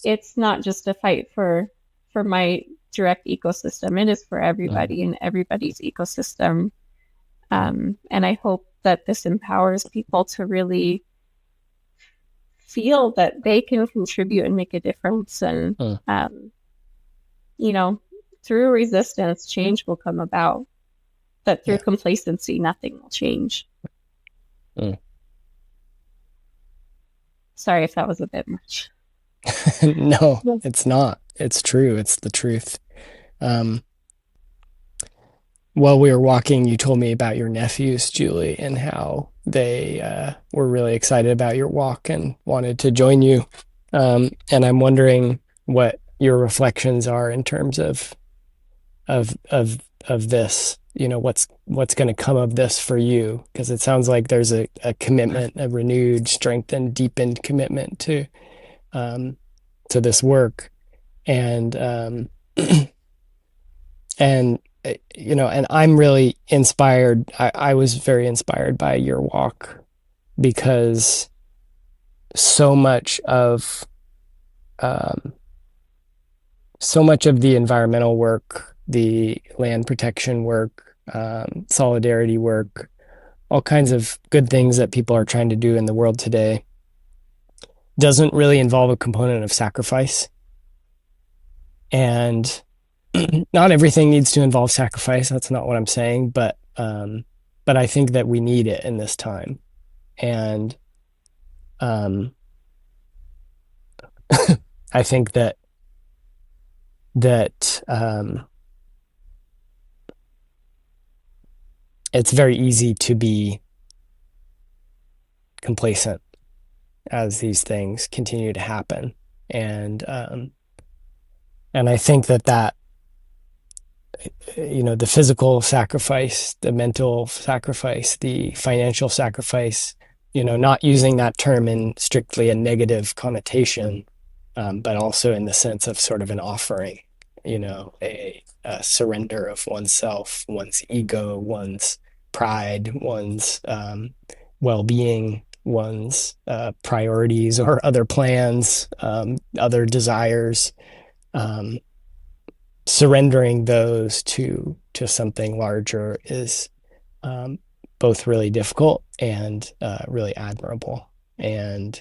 it's not just a fight for my direct ecosystem. It is for everybody and everybody's ecosystem. And I hope that this empowers people to really feel that they can contribute and make a difference. And, through resistance, change will come about. But through complacency, nothing will change. Sorry if that was a bit much. No, it's not. It's true. It's the truth. While we were walking, you told me about your nephews, Djuli, and how they were really excited about your walk and wanted to join you. And I'm wondering what your reflections are in terms of this. What's going to come of this for you? Because it sounds like there's a commitment, a renewed, strengthened, deepened commitment to this work, and and I'm really inspired. I was very inspired by your walk, because so much of the environmental work, the land protection work, solidarity work, all kinds of good things that people are trying to do in the world today doesn't really involve a component of sacrifice. And not everything needs to involve sacrifice. That's not what I'm saying, but I think that we need it in this time. And I think that it's very easy to be complacent as these things continue to happen. And I think that the physical sacrifice, the mental sacrifice, the financial sacrifice, not using that term in strictly a negative connotation, but also in the sense of sort of an offering, a surrender of oneself, one's ego, one's pride, one's well-being, one's priorities or other plans, other desires, um, surrendering those to something larger is both really difficult and really admirable. And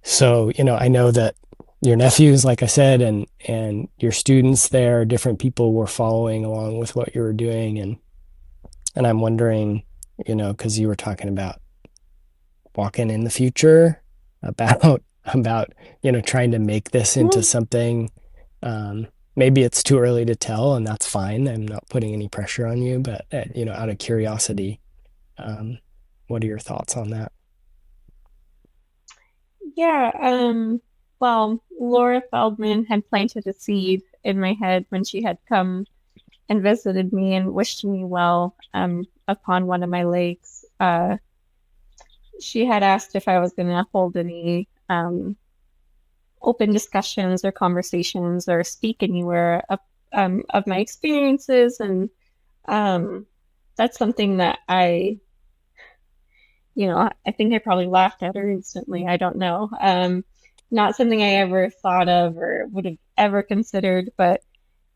so, I know that your nephews, like I said, and your students there, different people were following along with what you were doing. And I'm wondering, because you were talking about walking in the future, about trying to make this into Well, something. Maybe it's too early to tell, and that's fine. I'm not putting any pressure on you, but out of curiosity, um, what are your thoughts on that? yeah, well, Laura Feldman had planted a seed in my head when she had come and visited me and wished me well upon one of my lakes. She had asked if I was going to hold any open discussions or conversations or speak anywhere of my experiences. And um, that's something that I think I probably laughed at her instantly. I don't know. Not something I ever thought of or would have ever considered, but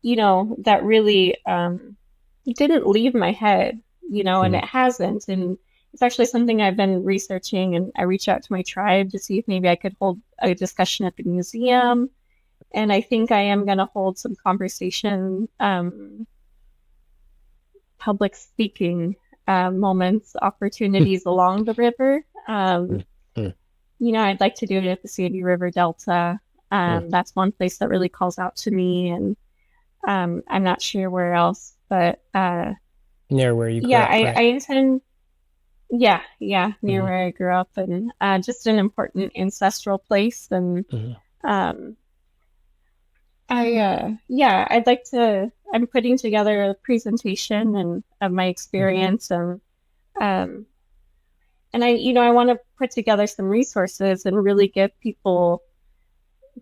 that really didn't leave my head, and Mm, it hasn't. And it's actually something I've been researching, and I reach out to my tribe to see if maybe I could hold a discussion at the museum. And I think I am going to hold some conversation, public speaking moments, opportunities along the river. mm, mm, I'd like to do it at the Sandy River Delta. mm. That's one place that really calls out to me, and I'm not sure where else, but Near where you grew yeah, up, I, right? I intend, yeah, near Hmm. where I grew up, and just an important ancestral place. And Hmm. um, yeah, I'm putting together a presentation and of my experience, um, I want to put together some resources and really give people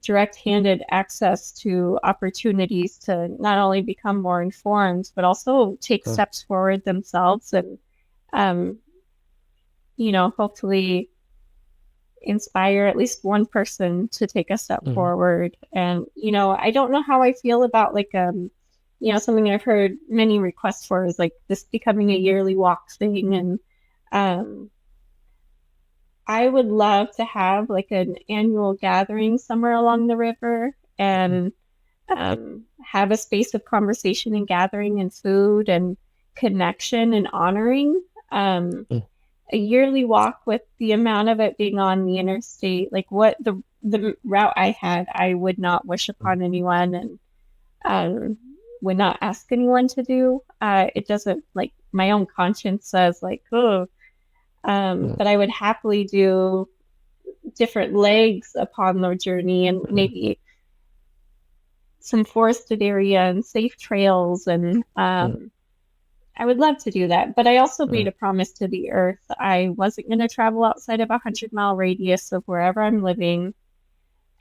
direct-handed access to opportunities to not only become more informed, but also take Hmm. steps forward themselves and, um, hopefully inspire at least one person to take a step Hmm. forward. And, I don't know how I feel about like, something I've heard many requests for is like this becoming a yearly walk thing. And, um, I would love to have like an annual gathering somewhere along the river and have a space of conversation and gathering and food and connection and honoring. A yearly walk with the amount of it being on the interstate, like what the route I had, I would not wish upon anyone and um, would not ask anyone to do. It doesn't like my own conscience says like, oh, but I would happily do different legs upon the journey and maybe some forested area and safe trails. And I would love to do that. But I also made a promise to the earth. I wasn't going to travel outside of a 100-mile radius of wherever I'm living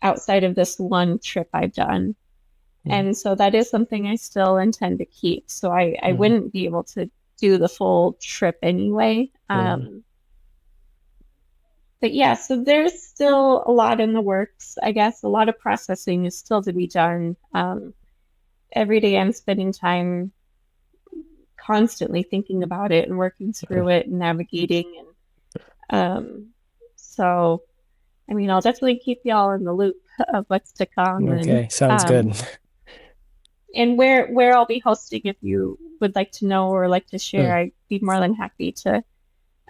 outside of this one trip I've done. And so that is something I still intend to keep. So I wouldn't be able to do the full trip anyway. But yeah, so there's still a lot in the works, I guess. A lot of processing is still to be done. Every day I'm spending time constantly thinking about it and working through it and navigating. And so, I'll definitely keep y'all in the loop of what's to come Okay, sounds good. and where I'll be hosting if you would like to know or like to share, Mm, I'd be more than happy to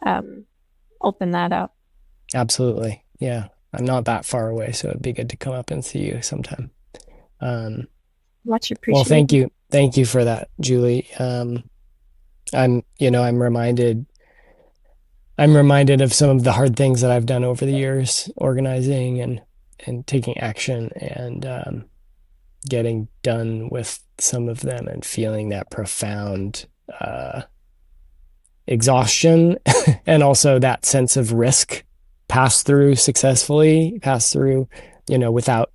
um, open that up. absolutely. Yeah. I'm not that far away, so it'd be good to come up and see you sometime. Um, Much well, thank appreciated. you. Thank you for that, Julie. I'm reminded of some of the hard things that I've done over the years, organizing and taking action and getting done with some of them and feeling that profound exhaustion and also that sense of risk pass through successfully, pass through, without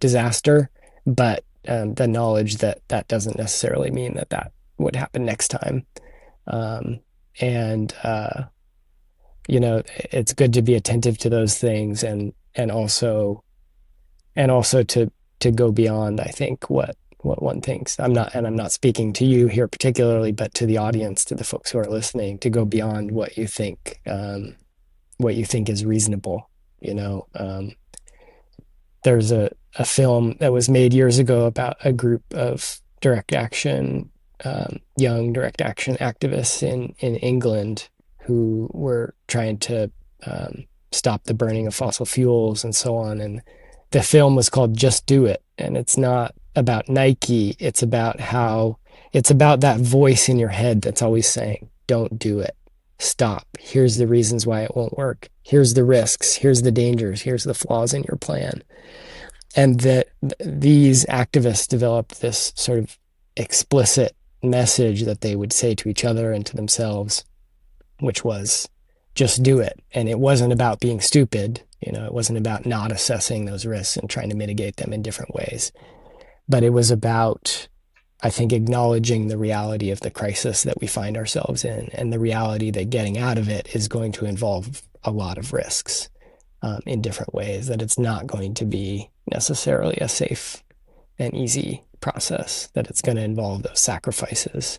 disaster, but the knowledge that that doesn't necessarily mean that that would happen next time. Um, and you know, it's good to be attentive to those things, and also to go beyond, I think, what one thinks. I'm not speaking to you here particularly, but to the audience, to the folks who are listening, to go beyond what you think is reasonable. You know, there's a film that was made years ago about a group of direct action, young direct action activists in England who were trying to stop the burning of fossil fuels and so on. And the film was called Just Do It. And it's not about Nike. It's about that voice in your head that's always saying, don't do it. Stop. Here's the reasons why it won't work. Here's the risks. Here's the dangers. Here's the flaws in your plan. And that these activists developed this sort of explicit message that they would say to each other and to themselves, which was, just do it. And it wasn't about being stupid. You know, it wasn't about not assessing those risks and trying to mitigate them in different ways. But it was about, I think, acknowledging the reality of the crisis that we find ourselves in, and the reality that getting out of it is going to involve a lot of risks in different ways, that it's not going to be necessarily a safe and easy process, that it's going to involve those sacrifices.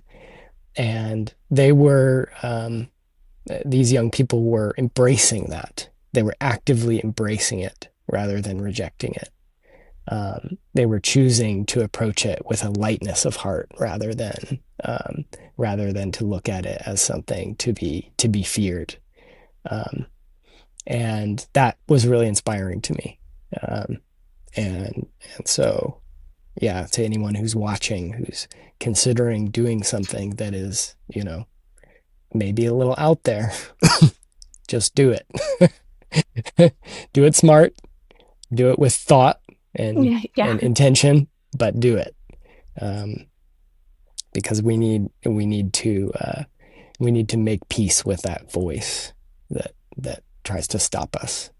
And they were, these young people were embracing that. They were actively embracing it rather than rejecting it. They were choosing to approach it with a lightness of heart rather than to look at it as something to be feared. And that was really inspiring to me. And so, yeah, to anyone who's watching, who's considering doing something that is, you know, maybe a little out there, just do it. Do it smart, do it with thought and intention, but do it. Because we need to make peace with that voice that tries to stop us,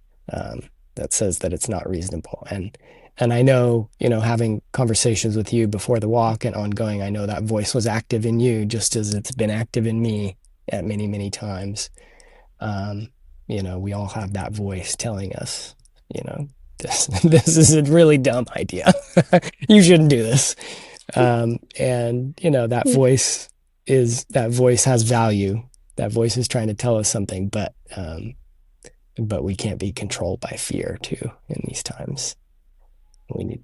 that says that it's not reasonable. And I know, you know, having conversations with you before the walk and ongoing, I know that voice was active in you just as it's been active in me at many, many times. You know, we all have that voice telling us, you know, this is a really dumb idea. You shouldn't do this. And you know, that voice has value. That voice is trying to tell us something, but we can't be controlled by fear too in these times. We need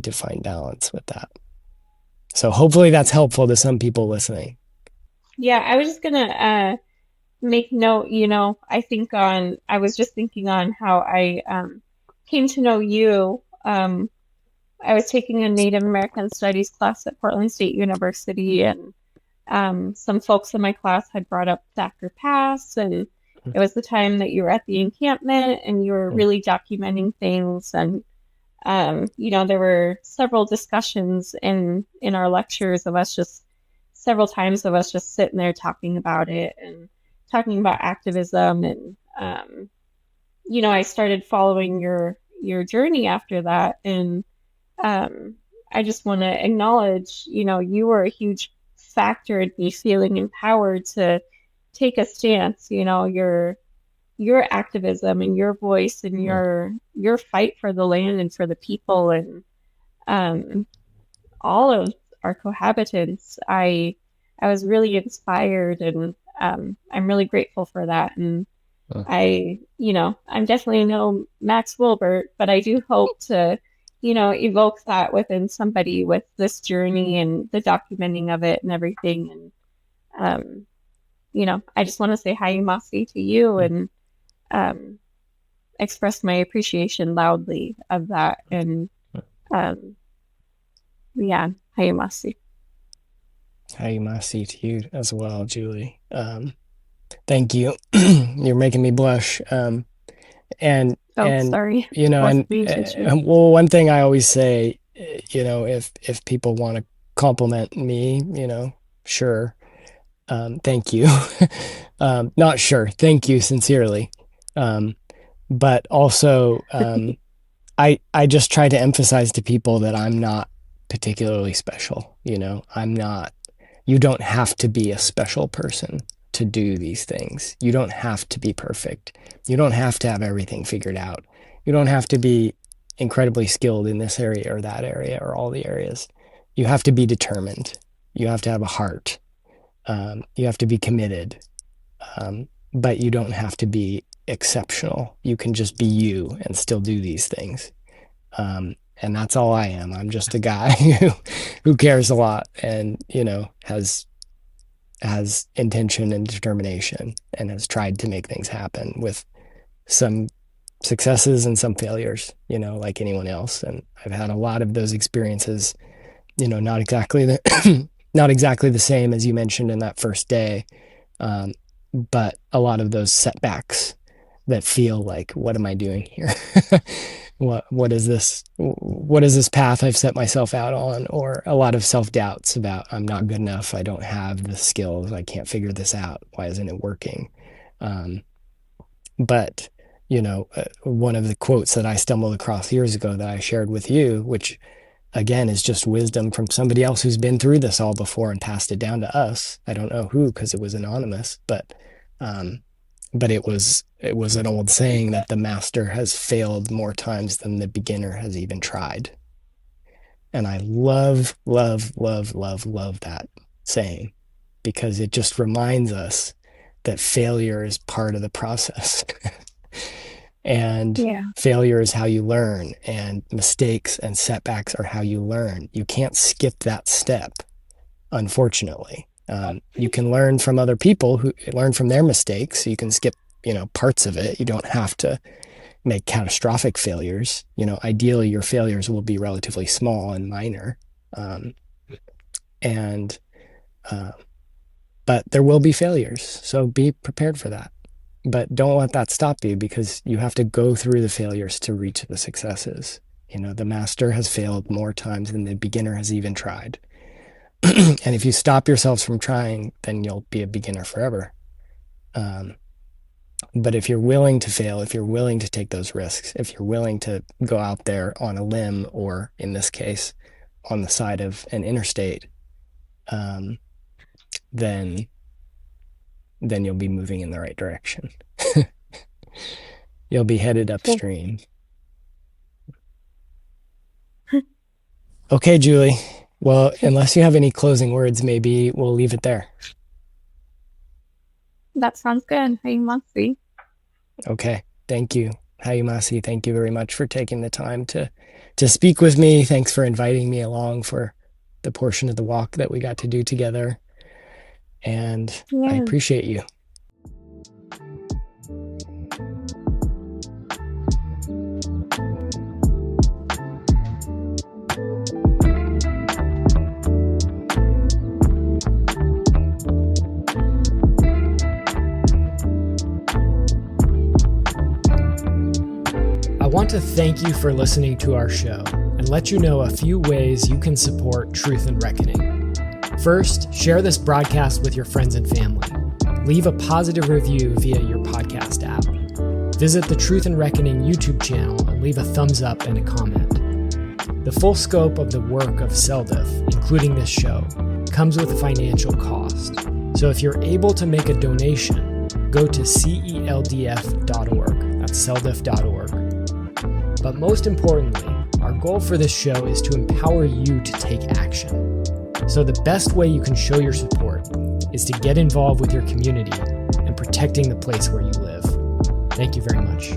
to find balance with that. So hopefully that's helpful to some people listening. Yeah, I was just gonna make note, you know, I was just thinking on how I came to know you. I was taking a Native American Studies class at Portland State University, and some folks in my class had brought up Thacker Pass, and it was the time that you were at the encampment and you were really documenting things. And you know, there were several discussions in our lectures of us just several times of us just sitting there talking about it and talking about activism. And you know, I started following your journey after that. And I just want to acknowledge, you know, you were a huge factor in me feeling empowered to take a stance. You know, your activism and your voice and your fight for the land and for the people and all of our cohabitants. I was really inspired, and I'm really grateful for that. And you know, I'm definitely no Max Wilbert, but I do hope to, you know, evoke that within somebody with this journey and the documenting of it and everything. And you know, I just want to say hi, Masi, to you, and express my appreciation loudly of that. And yeah, hi, Masi. Hi, Masi, to you as well, Julie. Thank you. You're making me blush. And Sorry. You know, well, one thing I always say, you know, if people want to compliment me, you know, sure. Thank you. Not sure. Thank you sincerely. But also, I just try to emphasize to people that I'm not particularly special. You don't have to be a special person to do these things. You don't have to be perfect. You don't have to have everything figured out. You don't have to be incredibly skilled in this area or that area or all the areas. You have to be determined. You have to have a heart. You have to be committed. But you don't have to be exceptional. You can just be you and still do these things. And that's all I am. I'm just a guy who cares a lot and, has intention and determination and has tried to make things happen with some successes and some failures, like anyone else. And I've had a lot of those experiences, not exactly the same as you mentioned in that first day, but a lot of those setbacks that feel like, what am I doing here? What is this path I've set myself out on? Or a lot of self-doubts about, I'm not good enough. I don't have the skills. I can't figure this out. Why isn't it working? But one of the quotes that I stumbled across years ago that I shared with you, which again is just wisdom from somebody else who's been through this all before and passed it down to us. I don't know who, because it was anonymous, but it was an old saying that the master has failed more times than the beginner has even tried. And I love that saying, because it just reminds us that failure is part of the process. And failure is how you learn, and mistakes and setbacks are how you learn. You can't skip that step, unfortunately. You can learn from other people who learn from their mistakes. You can skip, parts of it. You don't have to make catastrophic failures. Ideally your failures will be relatively small and minor. But there will be failures. So be prepared for that. But don't let that stop you, because you have to go through the failures to reach the successes. The master has failed more times than the beginner has even tried. And if you stop yourselves from trying, then you'll be a beginner forever. But if you're willing to fail, if you're willing to take those risks, if you're willing to go out there on a limb, or in this case, on the side of an interstate, then you'll be moving in the right direction. You'll be headed upstream. Okay, Djuli. Well, unless you have any closing words, maybe we'll leave it there. That sounds good. Imaڵ. Okay. Thank you. Imaڵ, thank you very much for taking the time to speak with me. Thanks for inviting me along for the portion of the walk that we got to do together. And I appreciate you. I want to thank you for listening to our show and let you know a few ways you can support Truth and Reckoning. First, share this broadcast with your friends and family. Leave a positive review via your podcast app. Visit the Truth and Reckoning YouTube channel and leave a thumbs up and a comment. The full scope of the work of CELDF, including this show, comes with a financial cost. So if you're able to make a donation, go to CELDF.org. That's CELDF.org. But most importantly, our goal for this show is to empower you to take action. So the best way you can show your support is to get involved with your community and protecting the place where you live. Thank you very much.